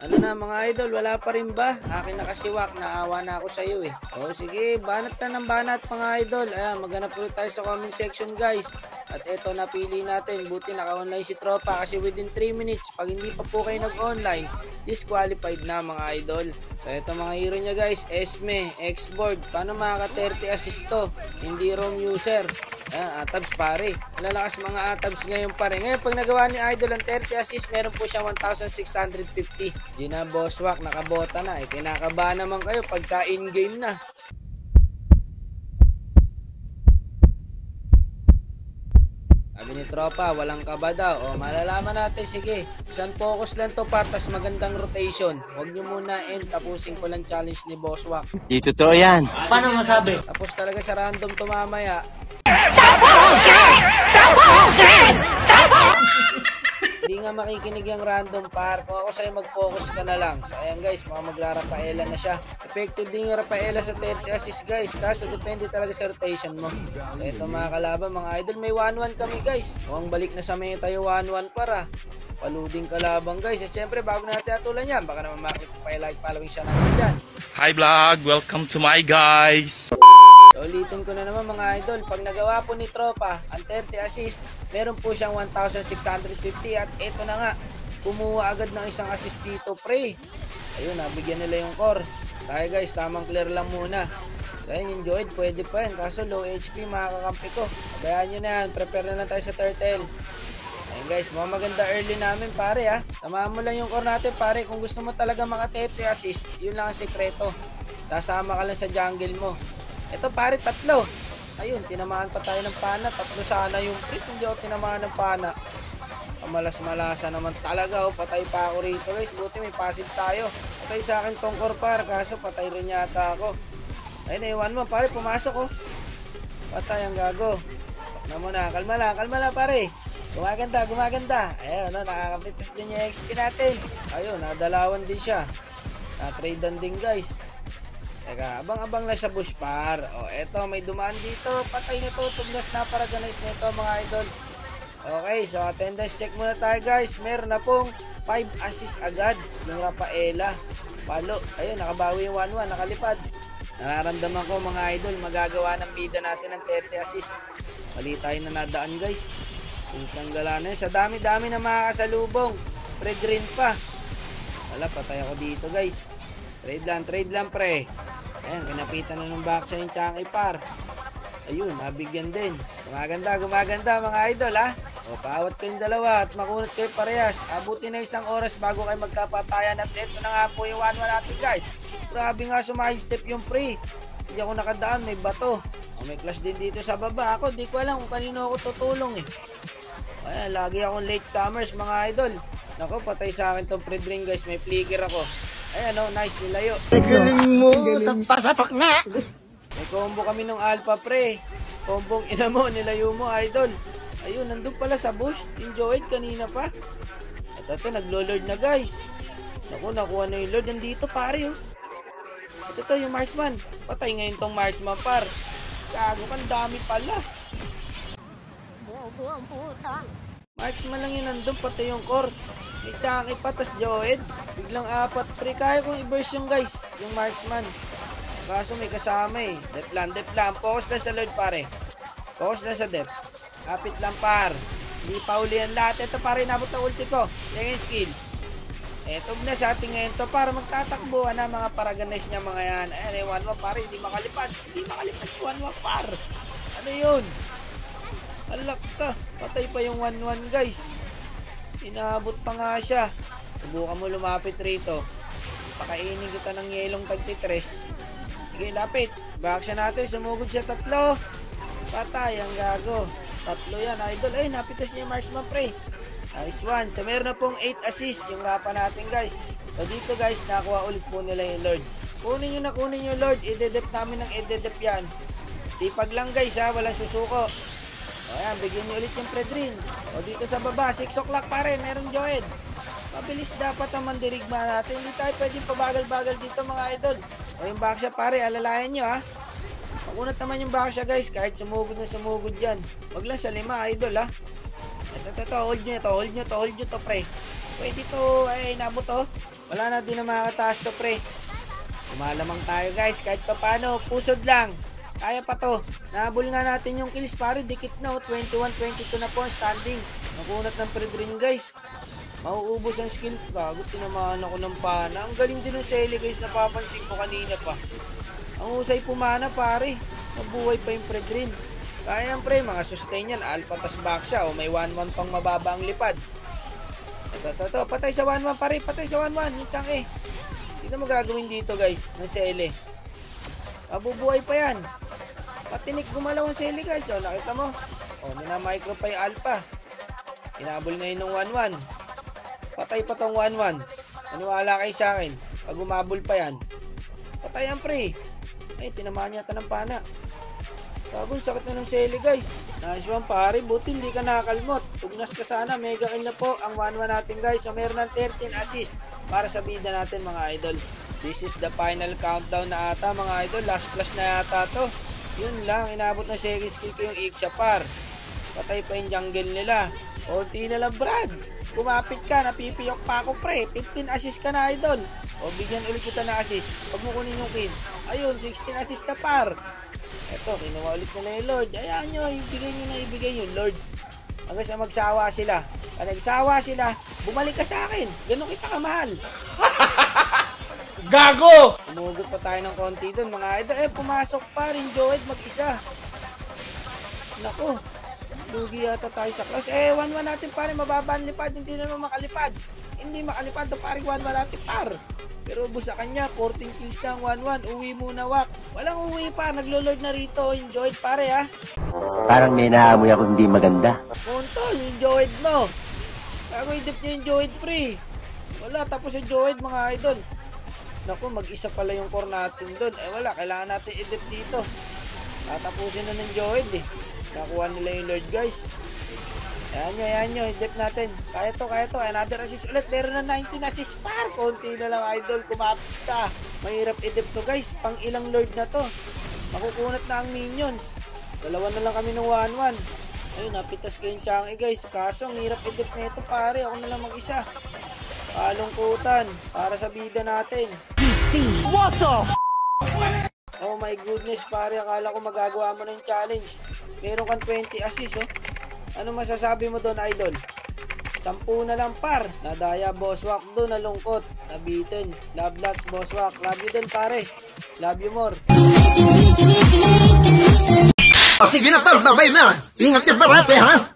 Ano na mga idol, wala pa rin ba? Akin na kasiwak, naawa na ako sa iyo eh. O sige, banat na ng banat mga idol. Ayan, maghanap ulit tayo sa comment section guys. At eto, napili natin. Buti naka-online si Tropa kasi within 3 minutes, pag hindi pa po kayo nag-online, disqualified na mga idol. So eto mga hero niya guys, Esme, Xboard. Paano makaka 30 assist to? Hindi ROM user. Ayan, atabs pare. Malalakas mga atabs ngayon pare. Ngayon pag nagawa ni Idol ang 30 assist, meron po siyang 1,650. Di na bosswak, nakabota na. Kinakabahan naman kayo pagka in-game na. Sabi ni Tropa, walang kaba daw. O malalaman natin, sige. Isang focus lang to patas magandang rotation. Huwag nyo muna end, tapusin ko lang challenge ni Bosswak. Di totoo yan. Paano masabi? Tapos talaga sa random to mamaya. Hindi nga makikinig yung random par. Kung ako sa'yo mag-focus ka na lang. So ayan guys, mga magra-Rafaela na siya. Effective din yung Rafaela sa 30 assist guys. Kaso depende talaga sa rotation mo. So ito mga kalaban, mga idol, may 1-1 kami guys. Mukhang balik na sa meta yung 1-1 para. Paluding kalabang guys. At syempre bago natin atulan yan, baka naman makikipag-like following siya natin dyan. Hi vlog, welcome to my guys. So, ulitin ko na naman mga idol, pag nagawa po ni Tropa ang 30 assist, meron po siyang 1,650 at eto na nga, kumuha agad ng isang assist dito pre. Ayun, nabigyan nila yung core. Kaya guys, tamang clear lang muna. Kaya yung Joed, pwede pa yan, kaso low HP makakakampi ko. Kabayaan nyo na yan, prepare na lang tayo sa turtle. Ayun guys, mga maganda early namin pare ha. Tamaan mo lang yung core natin pare, kung gusto mo talaga maka 30 assist, yun lang ang sekreto. Sasama ka lang sa jungle mo. Ito pare, tatlo. Ayun, tinamaan pa tayo ng pana. Tatlo sana yung crit. Hindi ako tinamaan ng pana. Kamalas-malasa naman talaga. Oh. Patay pa ako rito guys. Buti may passive tayo. Patay sa akin tong core par. Kaso patay rin yata ako. Ayun, iwan mo pare. Pumasok oh. Patay ang gago. Kalma lang pare. Gumaganda, gumaganda. Ayun, no, nakakapitas din yung XP natin. Ayun, nadalawan din siya. Na-tradean din guys. Teka, abang-abang na sa bush par. O, eto, may dumaan dito. Patay na to. Tugnas na para ganis nito mga idol. Okay, so attendance check muna tayo guys. Meron na pong 5 assist agad ng Rafaela. Palo. Ayun, nakabawi yung 1-1. Nakalipad. Nararamdaman ko mga idol, magagawa ng bida natin ng 30 assist. Mali tayo na nadaan guys. Isang gala na yun. Sa dami-dami na makakasalubong. Pre-green pa. Wala, patay ako dito guys. Trade lang pre. Ayan, kinapitan na ng backside yung Chunky par. Ayun, nabigyan din. Gumaganda mga idol ha. O, paawat kayong dalawa at makunat kayo parehas. Abutin na isang oras bago kayo magkapatayan. At ito na nga po yung 1-1 natin guys. Grabe nga sumahing step yung pre. Hindi ako nakadaan, may bato. O, may clash din dito sa baba. Ako, di ko alam kung kanino ako tutulong eh. Ayan, lagi akong late comers mga idol. Nako, patay sa akin tong pre-drain guys. May flicker ako. Ayan o, nice, nilayo. Galing mo sa pasapak na. May combo kami ng alpha pre. Combong ina mo, nilayo mo idol. Ayun, nandun pala sa bush. Yung Joed kanina pa. At ito, naglo-lord na guys. Naku, nakuha na yung lord. Nandito pare oh. At ito yung marksman. Patay ngayon tong marksman par. Gago kang dami pala. Marksman lang yun nandun, pati yung core. May tanki pa, tas Joed. Biglang apat pre. Kaya kong i-burst yung guys, yung marksman. Kaso may kasama eh. Dep lang. Focus na sa lord pare. Focus na sa dep. Kapit lang par. Hindi pa uli yan lahat. Ito pare, nabot na ulti ko. Second skill. Eto na sa ating ngayon to para magtatakbuhan na mga paraganes niya mga yan. Ayan, 1-1 pare. Hindi makalipad yung 1-1 par. Ano yun? Alak ka. Patay pa yung 1-1 guys. Inabot pa nga siya. Subukan mo lumapit rito. Pakainin kita ng yelong tagtitres. Sige, lapit. Baksya natin. Sumugod siya tatlo. Patay ang gago. Tatlo yan, idol. Ay, napitas niya yung marksman pre. Nice one. So, meron na pong 8 assist yung rapa natin guys. So, dito guys, nakuha ulit po nila yung Lord. Kunin yung Lord. I-dedep namin ng i-dedep yan. Sipag lang guys ha. Walang susuko. Ayan, bigyan nyo ulit yung pre-drain. O dito sa baba, 6 o'clock pare, meron Joed. Mabilis dapat ang mandirigma natin. Hindi tayo pwedeng pabagal-bagal dito mga idol. O yung backsya pare, alalayan nyo ha. Makunat naman yung backsya guys, kahit sumugod na sumugod yan. Wag lang sa 5 idol ha. Ito, hold nyo to pre. Pwede to, ay nabot to. Wala na din na makakataas to, pre. Lumalamang tayo, guys. Kahit pa paano, pusod lang. Kaya pa to. Nahabol nga natin yung kills, pare. Dikit na, 21-22 na po ang standing. Nakunat ng Predrin, guys. Mauubos ang skill. Gago, tinamaan ako ng pana. Ang galing din ng Selly, guys. Napapansin ko kanina pa. Ang husay pumana, pare. Nabuhay pa yung Predrin. Kaya yan, pre. Mga sustain yan. Alpha tas back siya. O may 1-1 pang mababa ang lipad. Ito. Patay sa 1-1, pare. Patay sa 1-1. Yung chang eh. Dito mo gagawin dito, guys. Ng Selly. Mabubuhay pa yan. Patinik gumalaw ang Selly, guys. O, nakita mo? O, minamicro pa yung Alpha. Inabol na yun ng 1-1. Patay pa tong 1-1. Maniwala kayo sa akin. Pag umabol pa yan, patay yan, pre. Ay, tinamaan yata ng pana. Bagong sakit na ng Selly, guys. Nice one, pare. Buti hindi ka nakakalmot. Tugnas ka sana. Mega kill na po ang 1-1 natin, guys. So, meron ng 13 assist para sa bida natin, mga idol. This is the final countdown na ata, mga idol. Last flash na yata to. Yun lang. Inabot na second skill ko yung Ixapar. Patay pa yung jungle nila. Unti na lang, Brad. Kumapit ka. Napipiyok pa ako, pre. 15 assist ka na, idol. O, bigyan ulit kita na assist. Pag mo kunin yung kill. Ayun, 16 assist na par. Eto, kinuha ulit na yung Lord. Ayan nyo, ibigay nyo, Lord. Hanggang sa magsawa sila. Pag nagsawa sila, bumalik ka sa akin. Ganun kita kamahal. Gago! Umugot pa tayo ng konti dun, mga idol. Pumasok pa rin, Joed, mag-isa. Naku, lugi yata tayo sa class. 1-1 natin, pare, mababa ang lipad. Hindi naman makalipad. Hindi makalipad to, pare, 1-1 natin, par. Pero ubos sa kanya, 14 kills lang, 1-1. Uwi muna, wak. Walang uwi pa, naglo-lord na rito. Enjoy it, pare, ha. Parang may naamoy ako hindi maganda. Monto, yung Joed mo. Bago idip nyo yung Joed, pre. Wala, tapos yung Joed, mga idol. Naku, mag-isa pala yung core natin doon. Wala, kailangan natin idip dito. Tatapusin na ng Joed, eh. Nakuha nila yung Lord, guys. Ayan nyo, idip natin. Kaya to. Another assist ulit. Meron na 19 assist par. Konti na lang, idol. Kumapit ka. Mahirap idip to, guys. Pang ilang Lord na to. Makukunat na ang minions. Dalawa na lang kami ng 1-1. Ayun, napitas kayong Changi, guys. Kaso, ang hirap idip na ito, pare. Ako na lang mag-isa. Kalungkutan. Para sa bida natin. What the f***? Oh my goodness, pare. Akala ko magagawa mo ng challenge. Meron kang 20 assist, oh. Ano masasabi mo doon, idol? 10 na lang, par. Nadaya, Bosswak doon. Nalungkot. Nabitin. Love lots, Bosswak. Love you doon, pare. Love you more. Sige na, tal, babay na. Ingat ka parate, ha?